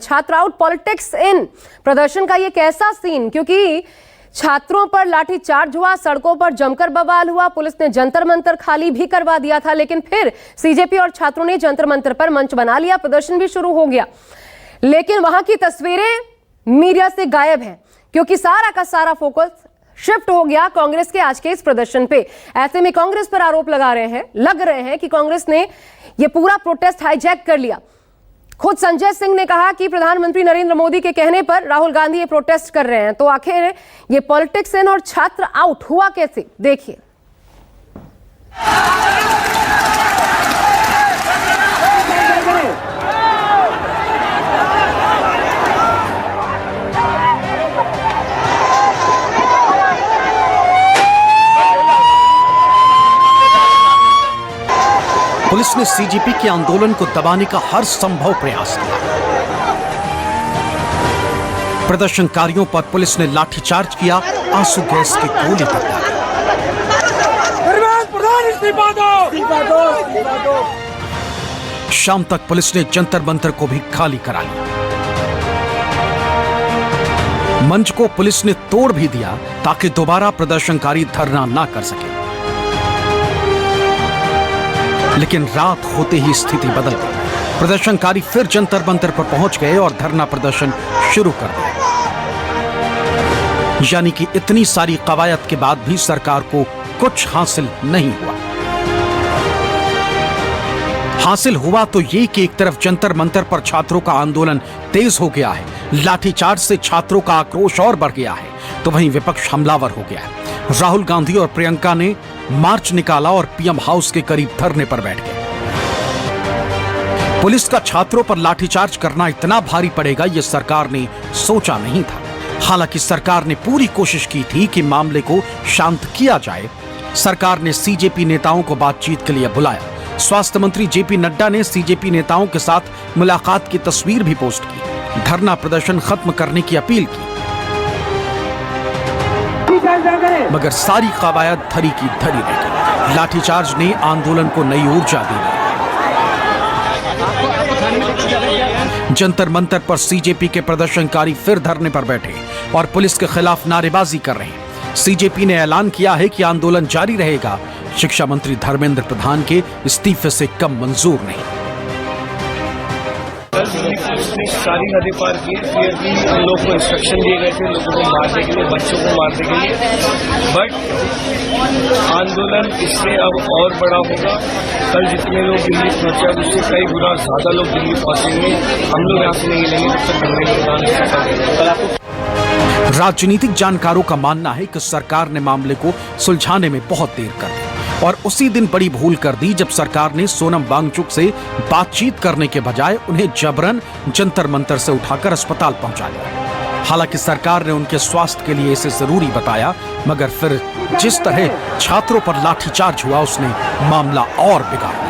छात्र out politics in प्रदर्शन का ये कैसा सीन, क्योंकि छात्रों पर लाठीचार्ज हुआ, सड़कों पर जमकर बवाल हुआ, पुलिस ने जंतर मंतर खाली भी करवा दिया था, लेकिन फिर सीजेपी और छात्रों ने जंतर मंतर पर मंच बना लिया, प्रदर्शन भी शुरू हो गया। लेकिन वहां की तस्वीरें मीडिया से गायब हैं, क्योंकि सारा का सारा फोकस शिफ्ट हो गया कांग्रेस के आज के इस प्रदर्शन पे। ऐसे में कांग्रेस पर आरोप लग रहे हैं कि कांग्रेस ने यह पूरा प्रोटेस्ट हाईजैक कर लिया। खुद संजय सिंह ने कहा कि प्रधानमंत्री नरेंद्र मोदी के कहने पर राहुल गांधी ये प्रोटेस्ट कर रहे हैं। तो आखिर ये पॉलिटिक्स इन और छात्र आउट हुआ कैसे, देखिए। पुलिस ने सीजेपी के आंदोलन को दबाने का हर संभव प्रयास किया। प्रदर्शनकारियों पर पुलिस ने लाठीचार्ज किया, आंसू गैस की गोली बरसाई। शाम तक पुलिस ने जंतर मंतर को भी खाली करा लिया। मंच को पुलिस ने तोड़ भी दिया ताकि दोबारा प्रदर्शनकारी धरना ना कर सके। लेकिन रात होते ही स्थिति बदल गई। प्रदर्शनकारी फिर जंतर मंतर पर पहुंच गए और धरना प्रदर्शन शुरू कर दिया। यानी कि इतनी सारी कवायद के बाद भी सरकार को कुछ हासिल नहीं हुआ। हासिल हुआ तो ये कि एक तरफ जंतर मंतर पर छात्रों का आंदोलन तेज हो गया है, लाठीचार्ज से छात्रों का आक्रोश और बढ़ गया है, तो वहीं विपक्ष हमलावर हो गया है। राहुल गांधी और प्रियंका ने मार्च निकाला और पीएम हाउस के करीब धरने पर बैठ गए। पुलिस का छात्रों पर लाठीचार्ज करना इतना भारी पड़ेगा यह सरकार ने सोचा नहीं था। हालांकि सरकार ने पूरी कोशिश की थी कि मामले को शांत किया जाए। सरकार ने सीजेपी नेताओं को बातचीत के लिए बुलाया। स्वास्थ्य मंत्री जेपी नड्डा ने सीजेपी नेताओं के साथ मुलाकात की तस्वीर भी पोस्ट की, धरना प्रदर्शन खत्म करने की अपील की। मगर सारी कवायद धरी की धरी रह गई। लाठीचार्ज ने आंदोलन को नई ऊर्जा दी। जंतर मंतर पर सीजेपी के प्रदर्शनकारी फिर धरने पर बैठे और पुलिस के खिलाफ नारेबाजी कर रहे हैं। सीजेपी ने ऐलान किया है कि आंदोलन जारी रहेगा। शिक्षा मंत्री धर्मेंद्र प्रधान के इस्तीफे से कम मंजूर नहीं। सारी हदें पार की, क्लियरली उन लोगों को इंस्ट्रक्शन दिए गए थे लोगों को मारने के लिए, बच्चों को मारने के लिए। बट आंदोलन इससे अब और बड़ा होगा। कल जितने लोग दिल्ली पहुंचे उससे कई गुना ज्यादा लोग दिल्ली पहुंचेंगे। हम लोग यहाँ से नहीं मिलेंगे जब तक धरने के। राजनीतिक जानकारों का मानना है कि सरकार ने मामले को सुलझाने में बहुत देर कर दी और उसी दिन बड़ी भूल कर दी जब सरकार ने सोनम वांगचुक से बातचीत करने के बजाय उन्हें जबरन जंतर मंतर से उठाकर अस्पताल पहुंचा लिया। हालांकि सरकार ने उनके स्वास्थ्य के लिए इसे जरूरी बताया, मगर फिर जिस तरह छात्रों पर लाठीचार्ज हुआ उसने मामला और बिगाड़ दिया।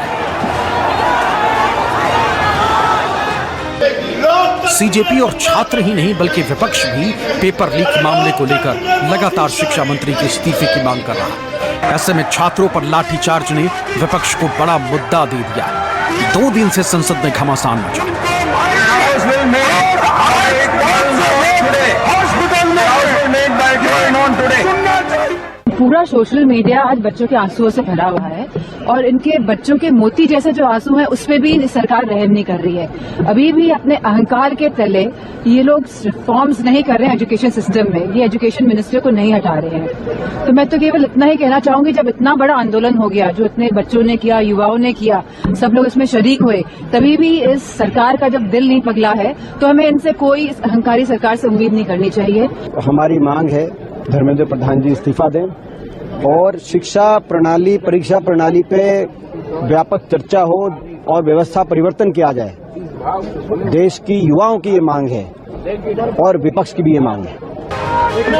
सीजेपी और छात्र ही नहीं बल्कि विपक्ष भी पेपर लीक मामले को लेकर लगातार शिक्षा मंत्री के इस्तीफे की मांग कर रहा है। ऐसे में छात्रों पर लाठीचार्ज ने विपक्ष को बड़ा मुद्दा दे दिया है। 2 दिन से संसद में घमासान मचा। पूरा सोशल मीडिया आज बच्चों के आंसुओं से भरा हुआ है और इनके बच्चों के मोती जैसे जो आंसू हैं उस पे भी सरकार रहम नहीं कर रही है। अभी भी अपने अहंकार के तले ये लोग रिफॉर्म्स नहीं कर रहे हैं एजुकेशन सिस्टम में। ये एजुकेशन मिनिस्टर को नहीं हटा रहे हैं। तो मैं तो केवल इतना ही कहना चाहूंगी, जब इतना बड़ा आंदोलन हो गया, जो इतने बच्चों ने किया, युवाओं ने किया, सब लोग इसमें शरीक हुए, तभी भी इस सरकार का जब दिल नहीं पगला है तो हमें इनसे कोई अहंकारी सरकार से उम्मीद नहीं करनी चाहिए। हमारी मांग है धर्मेंद्र प्रधान जी इस्तीफा दें और शिक्षा प्रणाली, परीक्षा प्रणाली पे व्यापक चर्चा हो और व्यवस्था परिवर्तन किया जाए। देश की युवाओं की ये मांग है और विपक्ष की भी ये मांग है।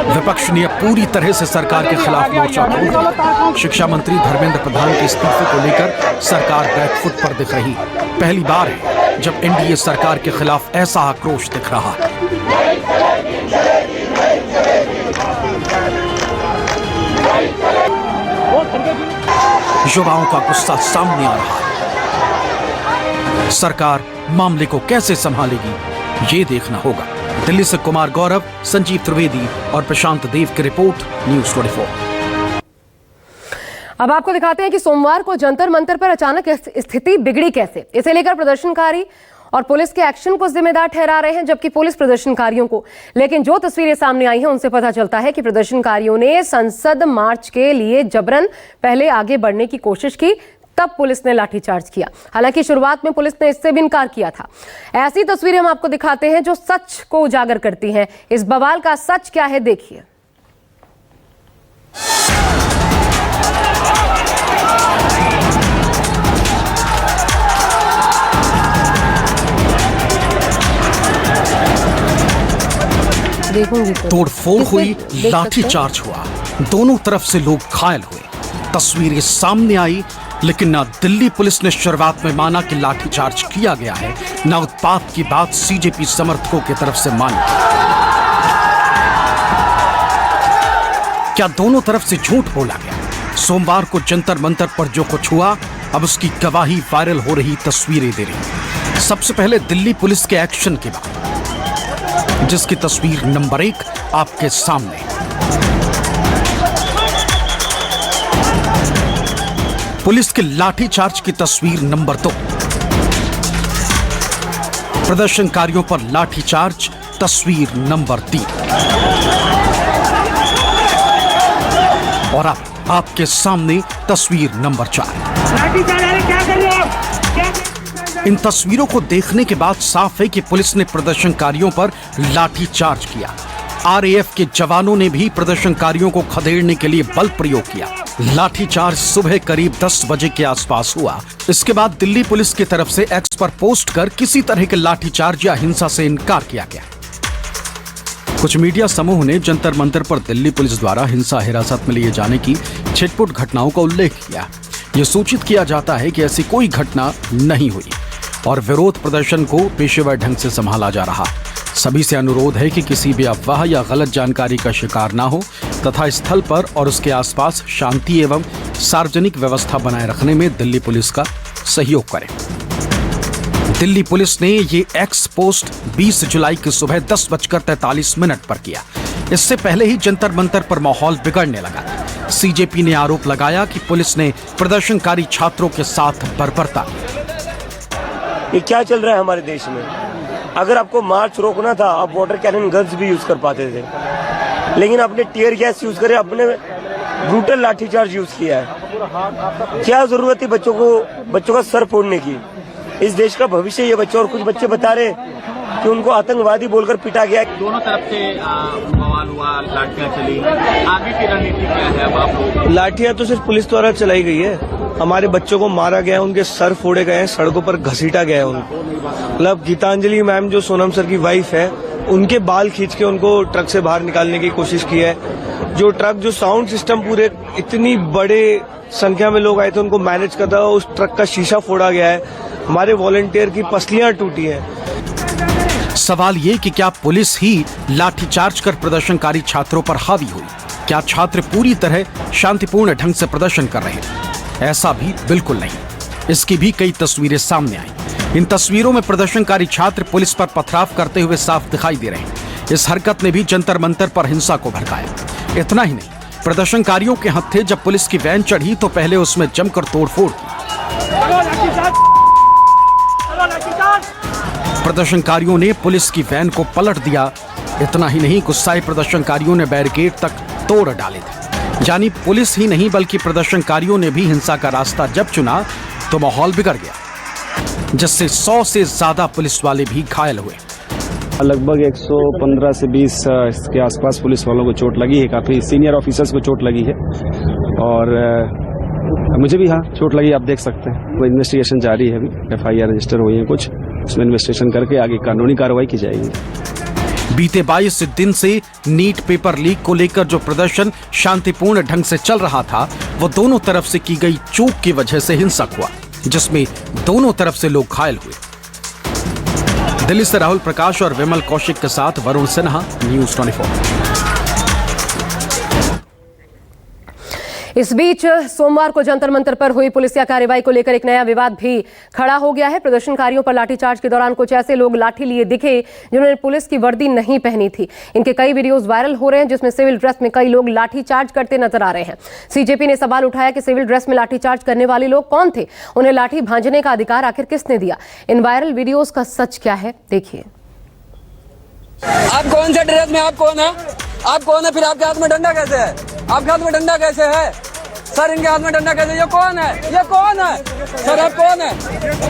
विपक्ष ने पूरी तरह से सरकार के खिलाफ मोर्चा खोल दिया। शिक्षा मंत्री धर्मेंद्र प्रधान के इस्तीफे को लेकर सरकार बैकफुट पर दिख रही। पहली बार है जब एनडीए सरकार के खिलाफ ऐसा आक्रोश दिख रहा है। युवाओं का गुस्सा सामने आ रहा है। सरकार मामले को कैसे संभालेगी, ये देखना होगा। दिल्ली से कुमार गौरव, संजीव त्रिवेदी और प्रशांत देव की रिपोर्ट, न्यूज़ 24। अब आपको दिखाते हैं कि सोमवार को जंतर मंतर पर अचानक स्थिति बिगड़ी कैसे। इसे लेकर प्रदर्शनकारी और पुलिस के एक्शन को जिम्मेदार ठहरा रहे हैं, जबकि पुलिस प्रदर्शनकारियों को। लेकिन जो तस्वीरें सामने आई हैं उनसे पता चलता है कि प्रदर्शनकारियों ने संसद मार्च के लिए जबरन पहले आगे बढ़ने की कोशिश की, तब पुलिस ने लाठीचार्ज किया। हालांकि शुरुआत में पुलिस ने इससे भी इनकार किया था। ऐसी तस्वीरें हम आपको दिखाते हैं जो सच को उजागर करती हैं। इस बवाल का सच क्या है, देखिए। तोड़फोड़ हुई, लाठीचार्ज हुआ, दोनों तरफ से लोग घायल हुए। तस्वीरें सामने आई, लेकिन ना दिल्ली पुलिस ने शुरुआत में माना कि लाठीचार्ज किया गया है, ना उत्पात की बात सीजेपी समर्थकों की तरफ से मानी। क्या दोनों तरफ से झूठ बोला गया? सोमवार को जंतर मंतर पर जो कुछ हुआ, अब उसकी गवाही वायरल हो रही तस्वीरें दे रही। सबसे पहले दिल्ली पुलिस के एक्शन के बाद, जिसकी तस्वीर नंबर 1 आपके सामने। पुलिस के लाठीचार्ज की तस्वीर नंबर 2। प्रदर्शनकारियों पर लाठीचार्ज, तस्वीर नंबर 3। और अब आपके सामने तस्वीर नंबर 4। इन तस्वीरों को देखने के बाद साफ है कि पुलिस ने प्रदर्शनकारियों पर लाठीचार्ज किया। आरएएफ के जवानों ने भी प्रदर्शनकारियों को खदेड़ने के लिए बल प्रयोग किया। लाठीचार्ज सुबह करीब 10 बजे के आसपास हुआ। इसके बाद दिल्ली पुलिस की तरफ से एक्स पर पोस्ट कर किसी तरह के लाठीचार्ज या हिंसा से इनकार किया गया। कुछ मीडिया समूह ने जंतर मंतर पर दिल्ली पुलिस द्वारा हिंसा हिरासत में लिए जाने की छिटपुट घटनाओं का उल्लेख किया। यह सूचित किया जाता है कि ऐसी कोई घटना नहीं हुई और विरोध प्रदर्शन को पेशेवर ढंग से संभाला जा रहा। सभी से अनुरोध है कि किसी भी अफवाह या गलत जानकारी का शिकार ना हो तथा स्थल पर और उसके आसपास शांति एवं सार्वजनिक व्यवस्था बनाए रखने में दिल्ली पुलिस का सहयोग करें। दिल्ली पुलिस ने ये एक्स पोस्ट 20 जुलाई की सुबह 10:43 पर किया। इससे पहले ही जंतर मंतर पर माहौल बिगड़ने लगा। सीजेपी ने आरोप लगाया कि पुलिस ने प्रदर्शनकारी छात्रों के साथ बर्बरता की। ये क्या चल रहा है हमारे देश में? अगर आपको मार्च रोकना था, आप वाटर कैनन गन्स भी यूज कर पाते थे, लेकिन आपने टीयर गैस यूज करे, आपने ब्रूटल लाठीचार्ज यूज किया है। क्या जरूरत है बच्चों का सर फोड़ने की? इस देश का भविष्य ये बच्चे, और कुछ बच्चे बता रहे कि उनको आतंकवादी बोलकर पीटा गया। दोनों तरफ से बवाल हुआ, लाठियां चली, आगे की रणनीति क्या है? अब आप लाठियां तो सिर्फ पुलिस द्वारा चलाई गई है। हमारे बच्चों को मारा गया, उनके सर फोड़े गए हैं, सड़कों पर घसीटा गया है उनको। मतलब गीतांजलि मैम जो सोनम सर की वाइफ है, उनके बाल खींच के उनको ट्रक से बाहर निकालने की कोशिश की है। जो ट्रक, जो साउंड सिस्टम पूरे इतनी बड़े संख्या में लोग आए थे उनको मैनेज करता हुआ, उस ट्रक का शीशा फोड़ा गया है। हमारे वॉलंटियर की पसलियां टूटी हैं। सवाल ये कि क्या पुलिस ही लाठीचार्ज कर प्रदर्शनकारी छात्रों पर हावी हुई? क्या छात्र पूरी तरह शांतिपूर्ण ढंग से प्रदर्शन कर रहे हैं? ऐसा भी बिल्कुल नहीं। इसकी भी कई तस्वीरें सामने आई। इन तस्वीरों में प्रदर्शनकारी छात्र पुलिस पर पथराव करते हुए साफ दिखाई दे रहे हैं। इस हरकत ने भी जंतर मंतर पर हिंसा को भड़काया। इतना ही नहीं, प्रदर्शनकारियों के हत्थे जब पुलिस की वैन चढ़ी तो पहले उसमें जमकर तोड़फोड़ की। प्रदर्शनकारियों ने पुलिस की वैन को पलट दिया। इतना ही नहीं, गुस्साए प्रदर्शनकारियों ने बैरिकेड तक तोड़ डाले थे। यानी पुलिस ही नहीं बल्कि प्रदर्शनकारियों ने भी हिंसा का रास्ता जब चुना तो माहौल बिगड़ गया, जिससे 100 से ज्यादा पुलिस वाले भी घायल हुए। लगभग 115 से 20 के आसपास पुलिस वालों को चोट लगी है। काफी सीनियर ऑफिसर्स को चोट लगी है और मुझे भी चोट लगी, आप देख सकते हैं। इन्वेस्टिगेशन जारी है, अभी FIR रजिस्टर हुई है कुछ, उसमें इन्वेस्टिगेशन करके आगे कानूनी कार्रवाई की जाएगी। बीते 22 दिन से नीट पेपर लीक को लेकर जो प्रदर्शन शांतिपूर्ण ढंग से चल रहा था, वो दोनों तरफ से की गई चूक की वजह से हिंसक हुआ, जिसमें दोनों तरफ से लोग घायल हुए। दिल्ली से राहुल प्रकाश और विमल कौशिक के साथ वरुण सिन्हा, न्यूज़ 24। इस बीच सोमवार को जंतर मंतर पर हुई पुलिसिया कार्रवाई को लेकर एक नया विवाद भी खड़ा हो गया है। प्रदर्शनकारियों पर लाठीचार्ज के दौरान कुछ ऐसे लोग लाठी लिए दिखे जिन्होंने पुलिस की वर्दी नहीं पहनी थी। इनके कई वीडियोस वायरल हो रहे हैं जिसमें सिविल ड्रेस में कई लोग लाठीचार्ज करते नजर आ रहे हैं। सीजेपी ने सवाल उठाया कि सिविल ड्रेस में लाठीचार्ज करने वाले लोग कौन थे, उन्हें लाठी भांजने का अधिकार आखिर किसने दिया। इन वायरल वीडियोज का सच क्या है, देखिए। आप कौन से ड्रेस में, आप कौन है, आप कौन है, फिर आपके हाथ में डंडा कैसे है, आपके हाथ में डंडा कैसे है सर, इनके हाथ में डंडा कैसे, ये कौन है, ये कौन है सर, आप कौन है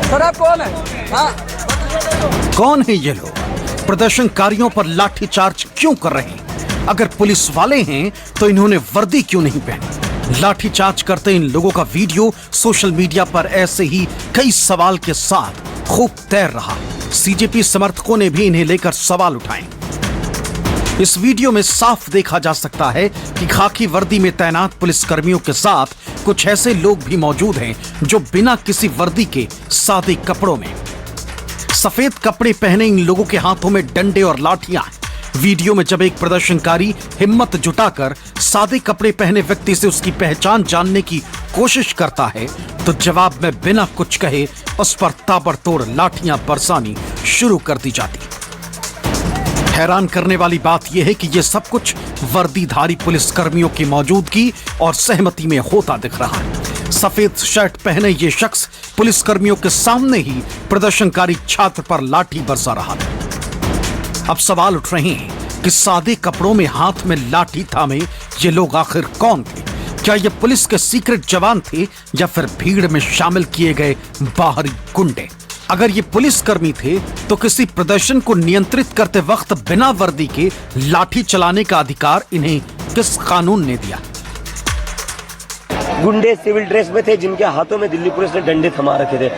सर, आप कौन है, हाँ कौन है ये लोग? प्रदर्शनकारियों पर लाठीचार्ज क्यों कर रहे हैं? अगर पुलिस वाले हैं तो इन्होंने वर्दी क्यों नहीं पहनी? लाठीचार्ज करते इन लोगों का वीडियो सोशल मीडिया पर ऐसे ही कई सवाल के साथ खूब तैर रहा। सीजेपी समर्थकों ने भी इन्हें लेकर सवाल उठाए। इस वीडियो में साफ देखा जा सकता है कि खाकी वर्दी में तैनात पुलिसकर्मियों के साथ कुछ ऐसे लोग भी मौजूद हैं जो बिना किसी वर्दी के सादे कपड़ों में। सफेद कपड़े पहने इन लोगों के हाथों में डंडे और लाठियां हैं। वीडियो में जब एक प्रदर्शनकारी हिम्मत जुटाकर सादे कपड़े पहने व्यक्ति से उसकी पहचान जानने की कोशिश करता है तो जवाब में बिना कुछ कहे उस पर ताबड़तोड़ लाठियां बरसानी शुरू कर दी जाती। हैरान करने वाली बात यह है कि यह सब कुछ वर्दीधारी पुलिसकर्मियों की मौजूदगी और सहमति में होता दिख रहा है। सफेद शर्ट पहने ये शख्स पुलिसकर्मियों के सामने ही प्रदर्शनकारी छात्र पर लाठी बरसा रहा था। अब सवाल उठ रहे हैं कि सादे कपड़ों में हाथ में लाठी थामे ये लोग आखिर कौन थे? क्या ये पुलिस के सीक्रेट जवान थे या फिर भीड़ में शामिल किए गए बाहरी गुंडे? अगर ये पुलिसकर्मी थे तो किसी प्रदर्शन को नियंत्रित करते वक्त बिना वर्दी के लाठी चलाने का अधिकार इन्हें किस कानून ने दिया? गुंडे सिविल ड्रेस में थे जिनके हाथों में दिल्ली पुलिस ने डंडे थमा रखे थे।